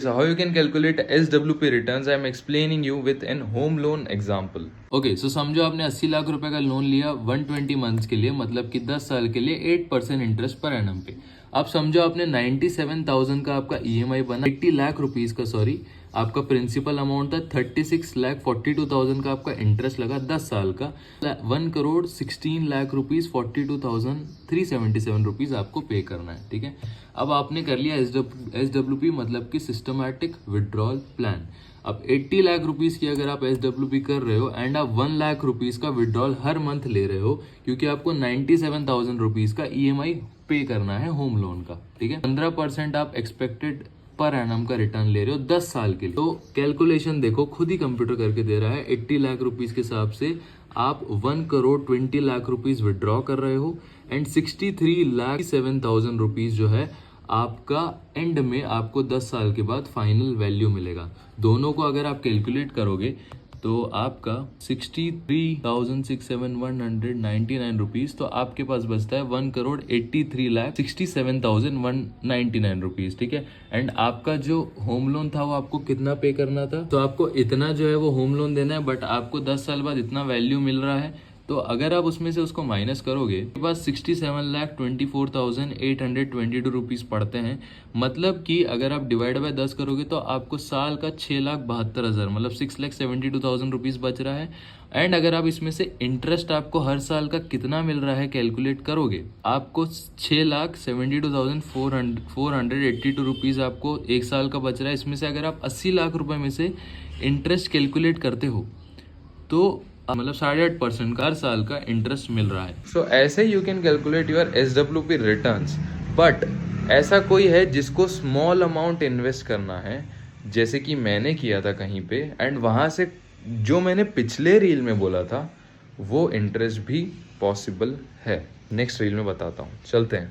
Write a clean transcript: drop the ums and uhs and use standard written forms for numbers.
So how you can calculate SWP returns, I am explaining you with an home loan example. Okay so समझो आपने 80 लाख रुपए का loan लिया 120 months के लिए, मतलब कि 10 साल के लिए 8% इंटरेस्ट पर एनम पे। अब समझो आपने 97,000 का आपका ईएमआई बना, 80 लाख रुपीस का, सॉरी, आपका प्रिंसिपल अमाउंट था 36,42,000 का, आपका इंटरेस्ट लगा 10 साल का, 1,16 लाख रुपीज 42,377 रुपीज आपको पे करना है। ठीक है, अब आपने कर लिया SWP मतलब कि सिस्टमैटिक विड्रॉल प्लान। अब 80 लाख रुपीस की अगर आप SWP कर रहे हो एंड आप 1 लाख रुपीस का विड्रॉल हर मंथ ले रहे हो, क्योंकि आपको 97,000 रुपीस का ईएमआई पे करना है होम लोन का। ठीक है, 15% आप एक्सपेक्टेड पर एनम का रिटर्न ले रहे हो 10 साल के लिए। तो कैलकुलेशन देखो, खुद ही कंप्यूटर करके दे रहा है। 80 लाख रुपीस के हिसाब से आप 1,20,00,000 रुपीस विड्रॉ कर रहे हो एंड 63,07,000 रुपीस जो है आपका एंड में आपको 10 साल के बाद फाइनल वैल्यू मिलेगा। दोनों को अगर आप कैलकुलेट करोगे तो आपका 63,67199 रुपीज, तो आपके पास बचता है 1,83,67,199 रुपीज। ठीक है, एंड आपका जो होम लोन था वो आपको कितना पे करना था, तो आपको इतना जो है वो होम लोन देना है, बट आपको 10 साल बाद इतना वैल्यू मिल रहा है। तो अगर आप उसमें से उसको माइनस करोगे, आपके पास 67,24,822 रुपीज पड़ते हैं। मतलब कि अगर आप डिवाइड बाय 10 करोगे तो आपको साल का 6,72,000 मतलब 6,72,000 रुपीज बच रहा है। एंड अगर आप इसमें से इंटरेस्ट आपको हर साल का कितना मिल रहा है कैलकुलेट करोगे, आपको 6,72,482 रुपीज आपको एक साल का बच रहा है। इसमें से अगर आप 80 लाख रुपए में से इंटरेस्ट कैलकुलेट करते हो तो मतलब 8.5% का हर साल का इंटरेस्ट मिल रहा है। So ऐसे you can calculate your SWP returns. But ऐसा कोई है जिसको स्मॉल अमाउंट इन्वेस्ट करना है, जैसे कि मैंने किया था कहीं पे, एंड वहाँ से जो मैंने पिछले रील में बोला था वो इंटरेस्ट भी पॉसिबल है। नेक्स्ट रील में बताता हूँ, चलते हैं।